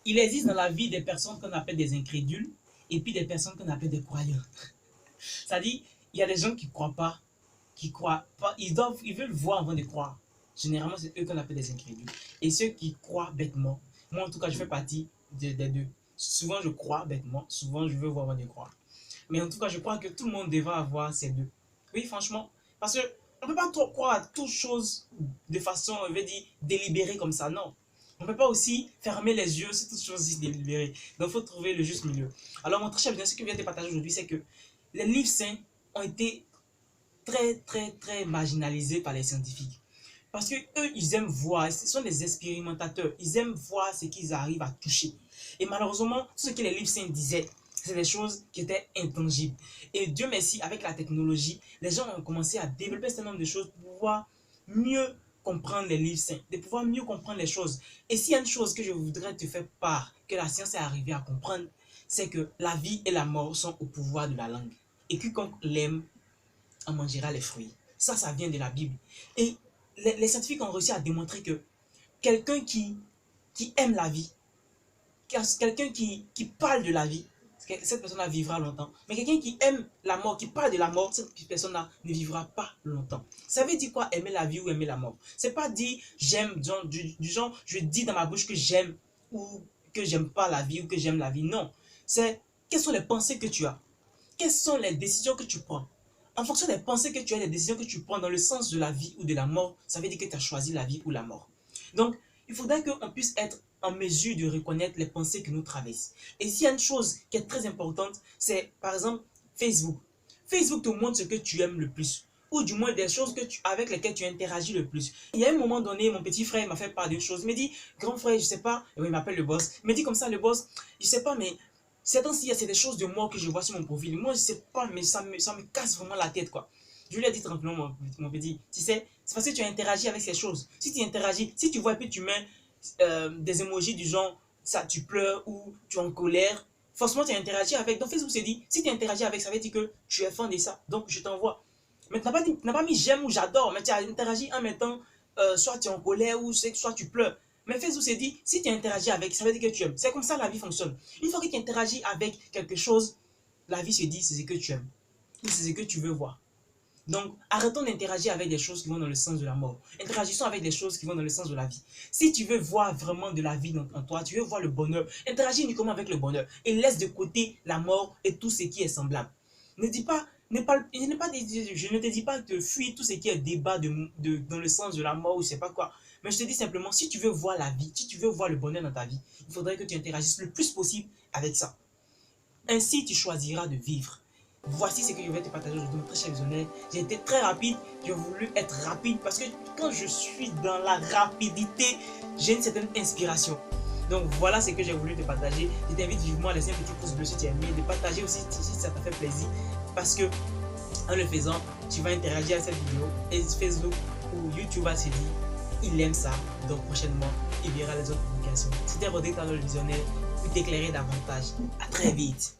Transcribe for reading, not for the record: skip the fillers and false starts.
il existe dans la vie des personnes qu'on appelle des incrédules et puis des personnes qu'on appelle des croyants. C'est-à-dire, il y a des gens qui ne croient pas, ils veulent voir avant de croire. Généralement, c'est eux qu'on appelle des incrédules. Et ceux qui croient bêtement, moi en tout cas, je fais partie des deux. Souvent, je crois bêtement, souvent, je veux voir avant de croire. Mais en tout cas, je crois que tout le monde devrait avoir ces deux. Oui, franchement, parce que on ne peut pas trop croire à toute chose de façon, on veut dire, délibérée comme ça, non. On ne peut pas aussi fermer les yeux sur toutes choses délibérées. Donc, il faut trouver le juste milieu. Alors, mon très cher bien, ce que je viens de partager aujourd'hui, c'est que les livres saints ont été très marginalisés par les scientifiques. Parce que eux, ils aiment voir, ce sont des expérimentateurs, ils aiment voir ce qu'ils arrivent à toucher. Et malheureusement, tout ce que les livres saints disaient, c'est des choses qui étaient intangibles. Et Dieu merci, avec la technologie, les gens ont commencé à développer un certain nombre de choses pour pouvoir mieux comprendre les livres saints, de pouvoir mieux comprendre les choses. Et s'il y a une chose que je voudrais te faire part, que la science est arrivée à comprendre, c'est que la vie et la mort sont au pouvoir de la langue. Et quiconque l'aime en mangera les fruits. Ça vient de la Bible. Et les scientifiques ont réussi à démontrer que quelqu'un qui aime la vie, quelqu'un qui parle de la vie, cette personne-là vivra longtemps. Mais quelqu'un qui aime la mort, qui parle de la mort, cette personne-là ne vivra pas longtemps. Ça veut dire quoi, aimer la vie ou aimer la mort? C'est pas dire j'aime, du genre, je dis dans ma bouche que j'aime ou que j'aime pas la vie ou que j'aime la vie. Non. C'est quelles sont les pensées que tu as? Quelles sont les décisions que tu prends? En fonction des pensées que tu as, des décisions que tu prends dans le sens de la vie ou de la mort, ça veut dire que tu as choisi la vie ou la mort. Donc, il faudrait qu'on puisse être en mesure de reconnaître les pensées que nous traversent. Et s'il y a une chose qui est très importante, c'est par exemple Facebook. Facebook te montre ce que tu aimes le plus, ou du moins des choses avec lesquelles tu interagis le plus. Il y a un moment donné, mon petit frère m'a fait part d'une chose. Il me dit, grand frère, je sais pas, il m'appelle le boss. Il me dit comme ça, le boss, je sais pas, mais ces temps-ci, c'est des choses de moi que je vois sur mon profil. Moi, je sais pas, mais ça me casse vraiment la tête, quoi. Je lui ai dit tranquillement, mon petit, tu sais, c'est parce que tu interagis avec ces choses. Si tu interagis, si tu vois et puis tu mets des emojis du genre, ça, tu pleures ou tu es en colère, forcément tu interagis avec. Donc Facebook s'est dit, si tu interagis avec, ça veut dire que tu es fan de ça. Donc je t'envoie. Mais tu n'as pas mis j'aime ou j'adore, mais tu as interagi en mettant soit tu es en colère ou soit tu pleures. Mais Facebook s'est dit, si tu interagis avec, ça veut dire que tu aimes. C'est comme ça la vie fonctionne. Une fois que tu interagis avec quelque chose, la vie se dit, c'est ce que tu aimes. C'est ce que tu veux voir. Donc, arrêtons d'interagir avec des choses qui vont dans le sens de la mort. Interagissons avec des choses qui vont dans le sens de la vie. Si tu veux voir vraiment de la vie en toi, tu veux voir le bonheur, interagis uniquement avec le bonheur et laisse de côté la mort et tout ce qui est semblable. Ne dis pas, je ne te dis pas de fuir tout ce qui est débat dans le sens de la mort ou je sais pas quoi. Mais je te dis simplement, si tu veux voir la vie, si tu veux voir le bonheur dans ta vie, il faudrait que tu interagisses le plus possible avec ça. Ainsi, tu choisiras de vivre. Voici ce que je vais te partager aujourd'hui, mon très cher visionnaire. J'ai été très rapide, j'ai voulu être rapide parce que quand je suis dans la rapidité, j'ai une certaine inspiration. Donc voilà ce que j'ai voulu te partager. Je t'invite vivement à laisser un petit pouce bleu si tu as aimé, de partager aussi si ça t'a fait plaisir. Parce que en le faisant, tu vas interagir à cette vidéo et Facebook ou YouTube va se dire, il aime ça. Donc prochainement, il verra les autres publications. C'était Rodrigue, le visionnaire, pour t'éclairer davantage. À très vite.